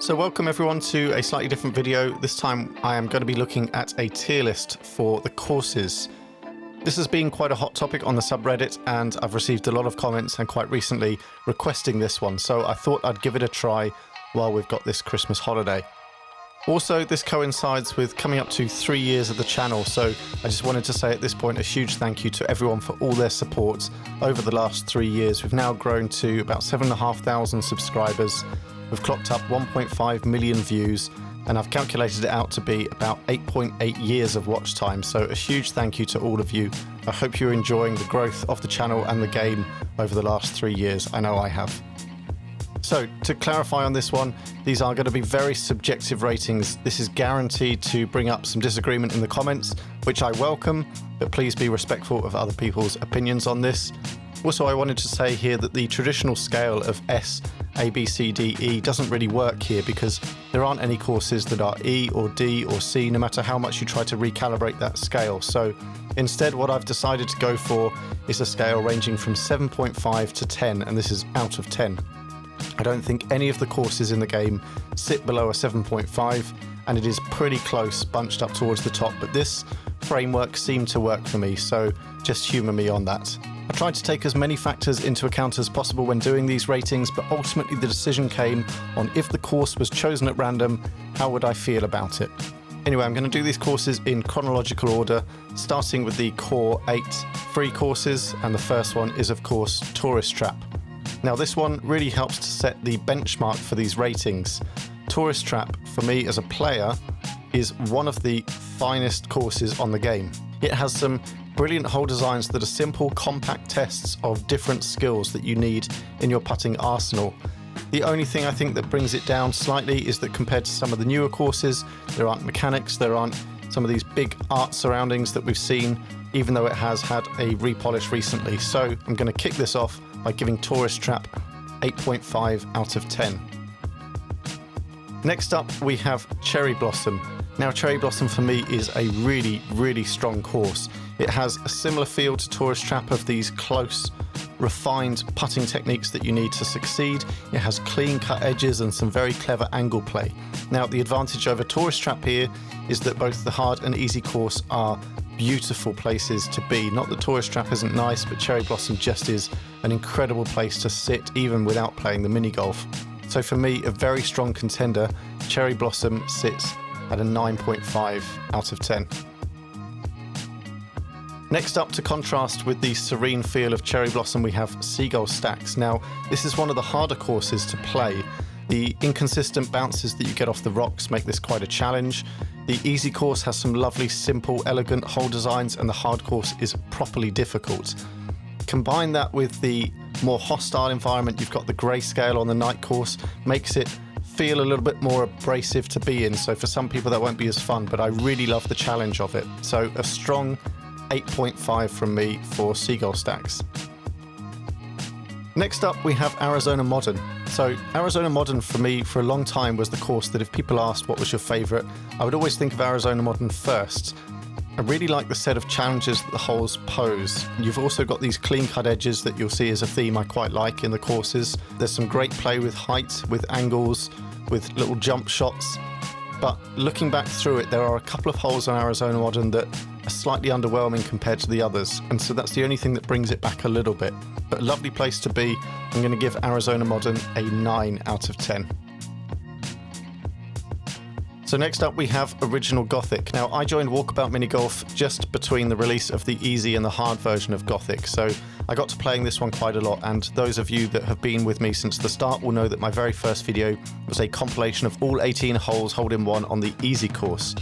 So welcome everyone to a slightly different video. This time I am going to be looking at a tier list for the courses. This has been quite a hot topic on the subreddit and I've received a lot of comments and quite recently requesting this one, so I thought I'd give it a try while we've got this Christmas holiday. Also, this coincides with coming up to 3 years of the channel, so I just wanted to say at this point a huge thank you to everyone for all their support over the last 3 years. We've now grown to about 7,500 subscribers. We've clocked up 1.5 million views and I've calculated it out to be about 8.8 years of watch time, so a huge thank you to all of you. I hope you're enjoying the growth of the channel and the game over the last 3 years. I know I have. So to clarify on this one, these are going to be very subjective ratings. This is guaranteed to bring up some disagreement in the comments, which I welcome, but please be respectful of other people's opinions on this. Also, I wanted to say here that the traditional scale of S, A, B, C, D, E doesn't really work here because there aren't any courses that are E or D or C, no matter how much you try to recalibrate that scale. So instead, what I've decided to go for is a scale ranging from 7.5 to 10, and this is out of 10. I don't think any of the courses in the game sit below a 7.5, and it is pretty close, bunched up towards the top, but this framework seemed to work for me, so just humour me on that. I tried to take as many factors into account as possible when doing these ratings, but ultimately the decision came on if the course was chosen at random, how would I feel about it? Anyway, I'm going to do these courses in chronological order, starting with the core 8 free courses, and the first one is of course Tourist Trap. Now this one really helps to set the benchmark for these ratings. Tourist Trap, for me as a player, is one of the finest courses on the game. It has some brilliant hole designs that are simple, compact tests of different skills that you need in your putting arsenal. The only thing I think that brings it down slightly is that compared to some of the newer courses, there aren't mechanics, there aren't some of these big art surroundings that we've seen, even though it has had a repolish recently. So I'm going to kick this off by giving Tourist Trap 8.5 out of 10. Next up we have Cherry Blossom. Now Cherry Blossom for me is a really strong course. It has a similar feel to Tourist Trap of these close, refined putting techniques that you need to succeed. It has clean cut edges and some very clever angle play. Now the advantage over Tourist Trap here is that both the hard and easy course are beautiful places to be. Not that Tourist Trap isn't nice, but Cherry Blossom just is an incredible place to sit even without playing the mini golf. So for me, a very strong contender. Cherry Blossom sits at a 9.5 out of 10. Next up, to contrast with the serene feel of Cherry Blossom, we have Seagull Stacks. Now, this is one of the harder courses to play. The inconsistent bounces that you get off the rocks make this quite a challenge. The easy course has some lovely, simple, elegant hole designs, and the hard course is properly difficult. Combine that with the more hostile environment, you've got the grayscale on the night course, makes it feel a little bit more abrasive to be in, so for some people that won't be as fun, but I really love the challenge of it. So a strong 8.5 from me for Seagull Stacks. Next up we have Arizona Modern. So Arizona Modern for me for a long time was the course that if people asked what was your favourite, I would always think of Arizona Modern first. I really like the set of challenges that the holes pose. You've also got these clean cut edges that you'll see as a theme I quite like in the courses. There's some great play with height, with angles, with little jump shots. But looking back through it, there are a couple of holes on Arizona Modern that are slightly underwhelming compared to the others, and so that's the only thing that brings it back a little bit. But a lovely place to be. I'm going to give Arizona Modern a 9 out of 10. So next up we have Original Gothic. Now I joined Walkabout Mini Golf just between the release of the easy and the hard version of Gothic, so I got to playing this one quite a lot, and those of you that have been with me since the start will know that my very first video was a compilation of all 18 holes hole-in-one on the easy course.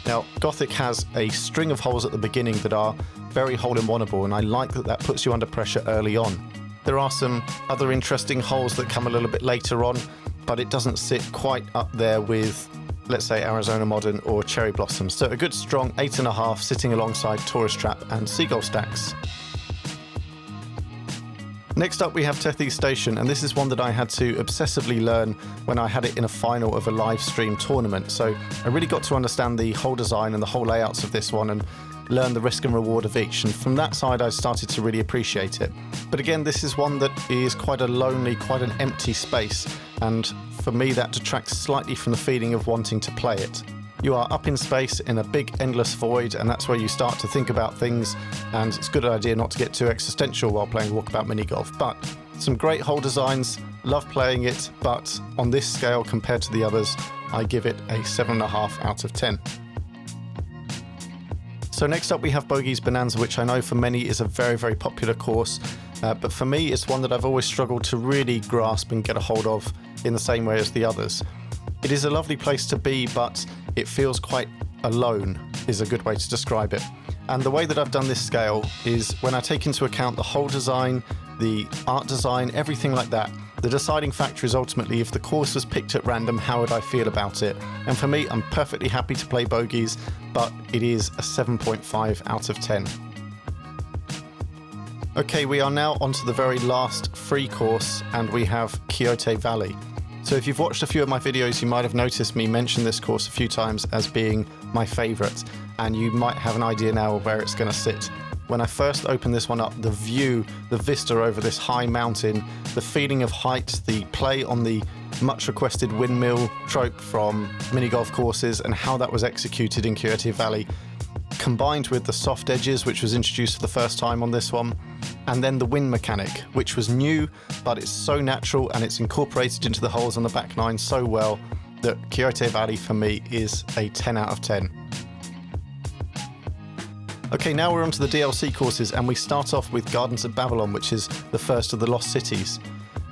Now Gothic has a string of holes at the beginning that are very hole-in-oneable, and I like that that puts you under pressure early on. There are some other interesting holes that come a little bit later on, but it doesn't sit quite up there with, let's say, Arizona Modern or Cherry Blossom. So a good strong 8.5 sitting alongside Tourist Trap and Seagull Stacks. Next up we have Tethys Station, and this is one that I had to obsessively learn when I had it in a final of a live stream tournament. So I really got to understand the hole design and the hole layouts of this one, and learn the risk and reward of each, and from that side I started to really appreciate it. But again, this is one that is quite a lonely, quite an empty space, and for me that detracts slightly from the feeling of wanting to play it. You are up in space in a big endless void, and that's where you start to think about things, and it's a good idea not to get too existential while playing Walkabout mini golf. But some great hole designs, love playing it, but on this scale compared to the others, I give it a 7.5 out of 10. So next up we have Bogeys Bonanza, which I know for many is a very, very popular course, but for me it's one that I've always struggled to really grasp and get a hold of in the same way as the others. It is a lovely place to be, but it feels quite alone, is a good way to describe it. And the way that I've done this scale is when I take into account the hole design, the art design, everything like that, the deciding factor is ultimately if the course was picked at random, how would I feel about it? And for me, I'm perfectly happy to play Bogeys, but it is a 7.5 out of 10. Okay, we are now onto the very last free course, and we have Quixote Valley. So if you've watched a few of my videos, you might have noticed me mention this course a few times as being my favourite, and you might have an idea now of where it's going to sit. When I first opened this one up, the view, the vista over this high mountain, the feeling of height, the play on the much requested windmill trope from mini golf courses and how that was executed in Quixote Valley, combined with the soft edges, which was introduced for the first time on this one, and then the wind mechanic, which was new, but it's so natural and it's incorporated into the holes on the back nine so well that Quixote Valley for me is a 10 out of 10. Okay, now we're onto the DLC courses, and we start off with Gardens of Babylon, which is the first of the Lost Cities.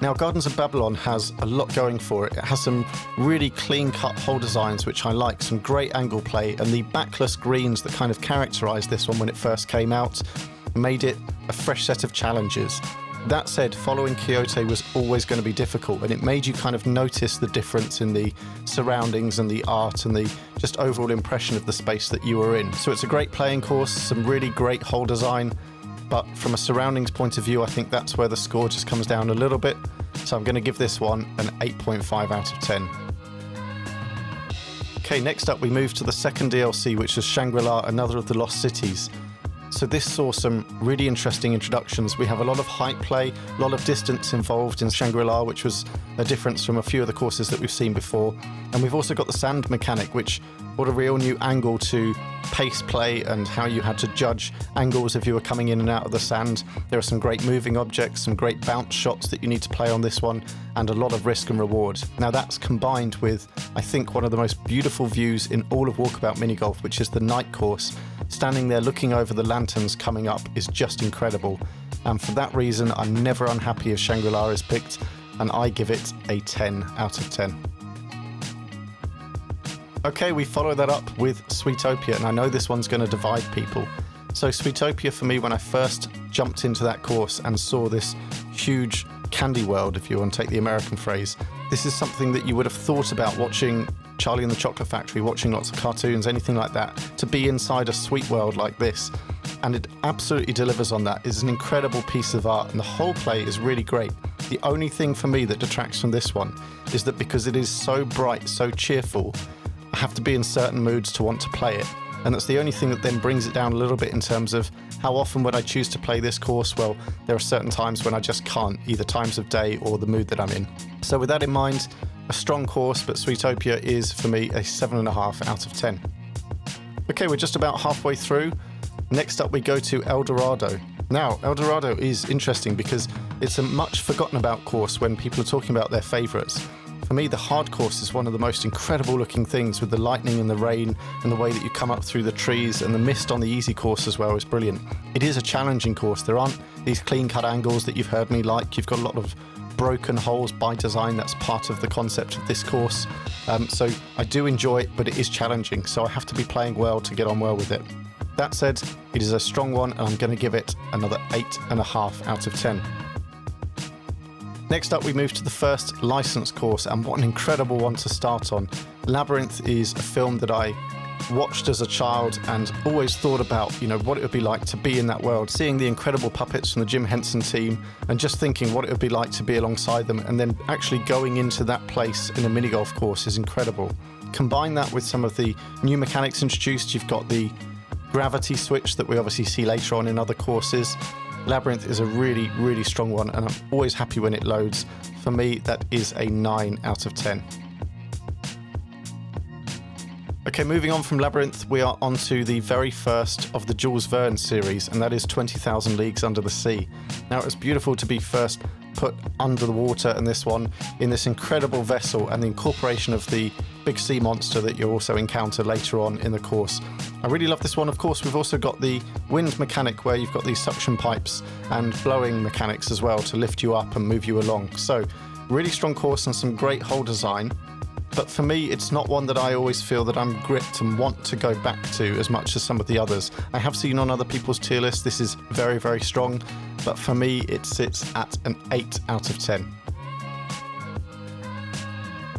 Now, Gardens of Babylon has a lot going for it. It has some really clean-cut hole designs, which I like, some great angle play, and the backless greens that kind of characterised this one when it first came out made it a fresh set of challenges. That said, following Quixote was always going to be difficult, and it made you kind of notice the difference in the surroundings and the art and the just overall impression of the space that you were in. So it's a great playing course, some really great hole design, but from a surroundings point of view, I think that's where the score just comes down a little bit. So I'm going to give this one an 8.5 out of 10. Okay, next up we move to the second DLC, which is Shangri, another of the Lost Cities. So this saw some really interesting introductions. We have a lot of height play, a lot of distance involved in Shangri, which was a difference from a few of the courses that we've seen before. And we've also got the sand mechanic, which brought a real new angle to pace play and how you had to judge angles if you were coming in and out of the sand. There are some great moving objects, some great bounce shots that you need to play on this one, and a lot of risk and reward. Now that's combined with, I think, one of the most beautiful views in all of Walkabout mini golf, which is the night course. Standing there looking over the lanterns coming up is just incredible, and for that reason I'm never unhappy if Shangri is picked, and I give it a 10 out of 10. Okay, we follow that up with Sweetopia, and I know this one's going to divide people. So Sweetopia for me, when I first jumped into that course and saw this huge candy world, if you want to take the American phrase, this is something that you would have thought about watching Charlie and the Chocolate Factory, watching lots of cartoons, anything like that, to be inside a sweet world like this. And it absolutely delivers on that. It's an incredible piece of art, and the whole play is really great. The only thing for me that detracts from this one is that because it is so bright, so cheerful, I have to be in certain moods to want to play it. And that's the only thing that then brings it down a little bit in terms of how often would I choose to play this course? Well, there are certain times when I just can't, either times of day or the mood that I'm in. So with that in mind, a strong course, but Sweetopia is, for me, a 7.5 out of 10. Okay, we're just about halfway through. Next up we go to El Dorado. Now, El Dorado is interesting because it's a much forgotten about course when people are talking about their favourites. For me, the hard course is one of the most incredible looking things, with the lightning and the rain and the way that you come up through the trees, and the mist on the easy course as well is brilliant. It is a challenging course. There aren't these clean cut angles that you've heard me like. You've got a lot of broken holes by design. That's part of the concept of this course. So I do enjoy it, but it is challenging. So I have to be playing well to get on well with it. That said, it is a strong one, and I'm going to give it another 8.5 out of 10. Next up, we move to the first licensed course, and what an incredible one to start on. Labyrinth is a film that I watched as a child and always thought about, what it would be like to be in that world, seeing the incredible puppets from the Jim Henson team and just thinking what it would be like to be alongside them, and then actually going into that place in a mini golf course is incredible. Combine that with some of the new mechanics introduced. You've got the gravity switch that we obviously see later on in other courses. Labyrinth is a really, really strong one, and I'm always happy when it loads. For me, that is a 9 out of 10. Okay, moving on from Labyrinth, we are on to the very first of the Jules Verne series, and that is 20,000 Leagues Under the Sea. Now, it was beautiful to be first put under the water in this one, in this incredible vessel, and the incorporation of the big sea monster that you'll also encounter later on in the course. I really love this one. Of course, we've also got the wind mechanic where you've got these suction pipes and blowing mechanics as well to lift you up and move you along. So, really strong course and some great hull design. But for me, it's not one that I always feel that I'm gripped and want to go back to as much as some of the others. I have seen on other people's tier lists, this is very, very strong. But for me, it sits at an 8 out of 10.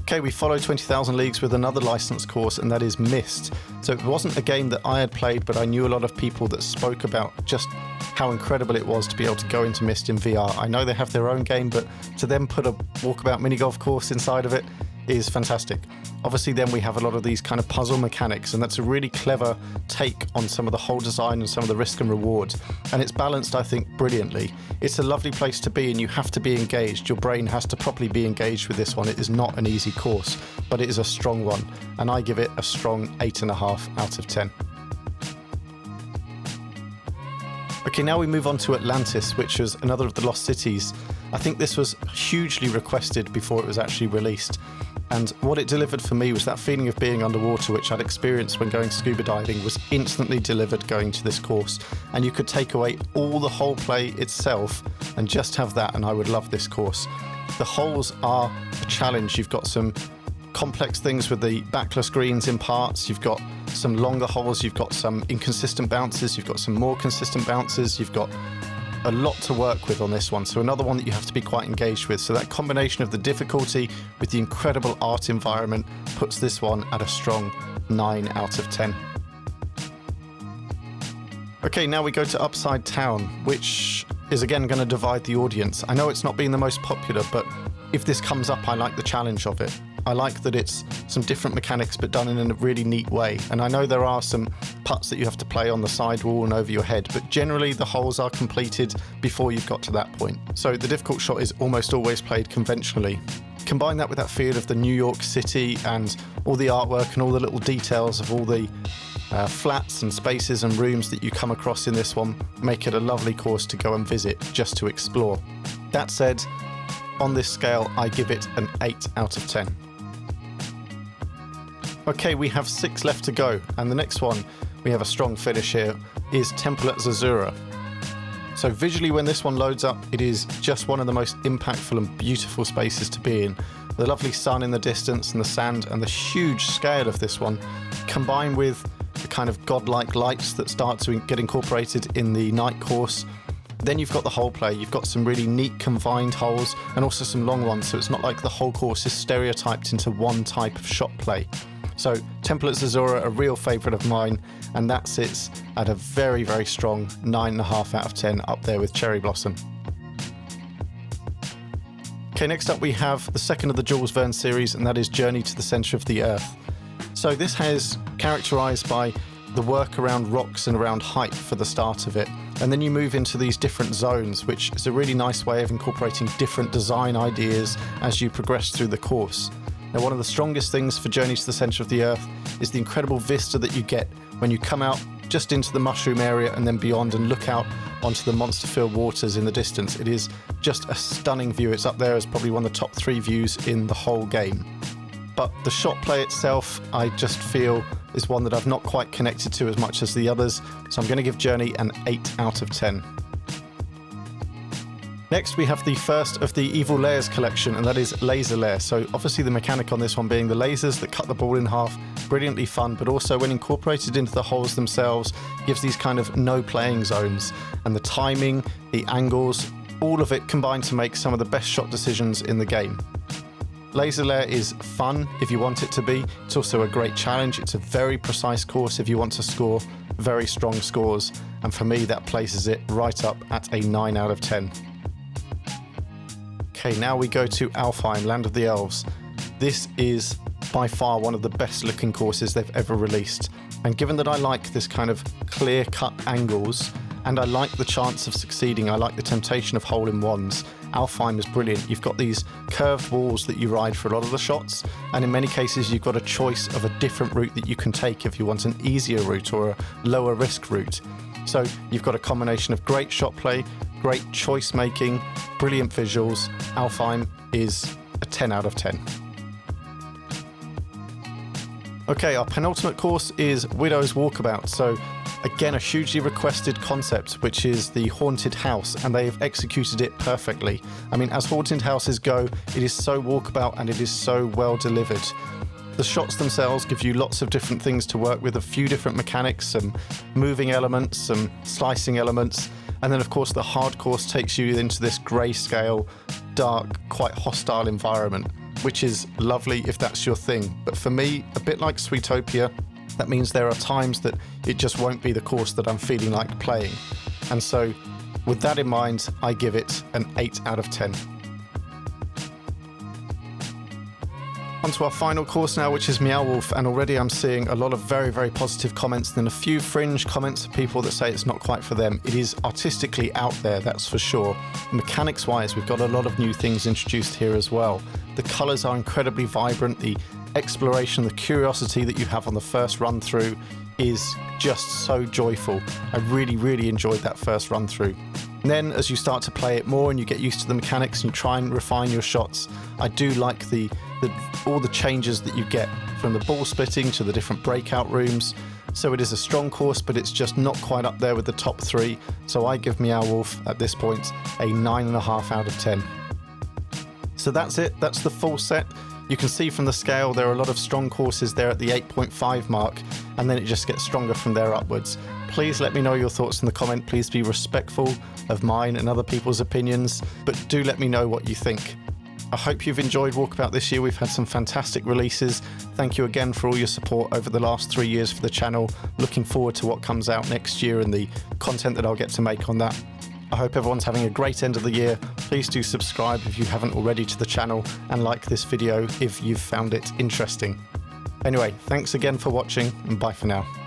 Okay, we follow 20,000 Leagues with another licensed course, and that is Myst. So it wasn't a game that I had played, but I knew a lot of people that spoke about just how incredible it was to be able to go into Myst in VR. I know they have their own game, but to then put a Walkabout mini golf course inside of it is fantastic. Obviously then we have a lot of these kind of puzzle mechanics, and that's a really clever take on some of the whole design and some of the risk and reward, and it's balanced, I think, brilliantly. It's a lovely place to be, and you have to be engaged. Your brain has to properly be engaged with this one. It is not an easy course, but it is a strong one, and I give it a strong 8.5 out of 10. Okay, now we move on to Atlantis, which was another of the Lost Cities. I think this was hugely requested before it was actually released. And what it delivered for me was that feeling of being underwater, which I'd experienced when going scuba diving, was instantly delivered going to this course. And you could take away all the whole play itself and just have that, and I would love this course. The holes are a challenge. You've got some complex things with the backless greens in parts, you've got some longer holes, you've got some inconsistent bounces, you've got some more consistent bounces, you've got a lot to work with on this one, so another one that you have to be quite engaged with. So that combination of the difficulty with the incredible art environment puts this one at a strong 9 out of 10. Okay, now we go to Upside Town, which is again going to divide the audience. I know it's not been the most popular, but if this comes up, I like the challenge of it. I like that it's some different mechanics but done in a really neat way, and I know there are some putts that you have to play on the sidewall and over your head, but generally the holes are completed before you've got to that point. So the difficult shot is almost always played conventionally. Combine that with that feel of the New York City and all the artwork and all the little details of all the flats and spaces and rooms that you come across in this one, make it a lovely course to go and visit just to explore. That said, on this scale I give it an 8 out of 10. Okay, we have 6 left to go, and the next one, we have a strong finish here, is Temple at Zerzura. So visually when this one loads up, it is just one of the most impactful and beautiful spaces to be in. The lovely sun in the distance and the sand and the huge scale of this one, combined with the kind of godlike lights that start to get incorporated in the night course. Then you've got the whole play, you've got some really neat confined holes and also some long ones, so it's not like the whole course is stereotyped into one type of shot play. So Temple at Zerzura, a real favourite of mine, and that sits at a very, very strong 9.5 out of 10, up there with Cherry Blossom. Okay, next up we have the second of the Jules Verne series, and that is Journey to the Centre of the Earth. So this is characterised by the work around rocks and around height for the start of it, and then you move into these different zones, which is a really nice way of incorporating different design ideas as you progress through the course. Now, one of the strongest things for Journey to the Centre of the Earth is the incredible vista that you get when you come out just into the mushroom area and then beyond and look out onto the monster-filled waters in the distance. It is just a stunning view. It's up there as probably one of the top 3 views in the whole game. But the shot play itself, I just feel, is one that I've not quite connected to as much as the others, so I'm going to give Journey an 8 out of 10. Next, we have the first of the Evil Lairs collection, and that is Laser Lair. So obviously the mechanic on this one being the lasers that cut the ball in half, brilliantly fun, but also when incorporated into the holes themselves, gives these kind of no playing zones. And the timing, the angles, all of it combined to make some of the best shot decisions in the game. Laser Lair is fun if you want it to be. It's also a great challenge. It's a very precise course if you want to score very strong scores. And for me, that places it right up at a 9 out of 10. Okay, now we go to Alfheim, Land of the Elves. This is by far one of the best looking courses they've ever released. And given that I like this kind of clear cut angles, and I like the chance of succeeding, I like the temptation of hole-in-ones, Alfheim is brilliant. You've got these curved walls that you ride for a lot of the shots, and in many cases you've got a choice of a different route that you can take if you want an easier route or a lower risk route. So you've got a combination of great shot play, great choice making, brilliant visuals. Alfheim is a 10 out of 10. Okay, our penultimate course is Widdow's Walkabout. So again, a hugely requested concept, which is the haunted house, and they've executed it perfectly. I mean, as haunted houses go, it is so Walkabout and it is so well delivered. The shots themselves give you lots of different things to work with, a few different mechanics, some moving elements, some slicing elements, and then of course the hard course takes you into this grayscale, dark, quite hostile environment, which is lovely if that's your thing. But for me, a bit like Sweetopia, that means there are times that it just won't be the course that I'm feeling like playing. And so with that in mind, I give it an 8 out of 10. On to our final course now, which is Meow Wolf, and already I'm seeing a lot of very, very positive comments, and then a few fringe comments of people that say it's not quite for them. It is artistically out there, that's for sure. Mechanics-wise, we've got a lot of new things introduced here as well. The colours are incredibly vibrant, the exploration, the curiosity that you have on the first run through is just so joyful. I really, really enjoyed that first run through. And then as you start to play it more and you get used to the mechanics and you try and refine your shots, I do like all the changes that you get from the ball splitting to the different breakout rooms. So it is a strong course, but it's just not quite up there with the top 3. So I give Meow Wolf at this point a 9.5 out of 10. So that's it, that's the full set. You can see from the scale there are a lot of strong courses there at the 8.5 mark, and then it just gets stronger from there upwards. Please let me know your thoughts in the comment. Please be respectful of mine and other people's opinions, but do let me know what you think. I hope you've enjoyed Walkabout this year. We've had some fantastic releases. Thank you again for all your support over the last 3 years for the channel. Looking forward to what comes out next year and the content that I'll get to make on that. I hope everyone's having a great end of the year. Please do subscribe if you haven't already to the channel, and like this video if you've found it interesting. Anyway, thanks again for watching, and bye for now.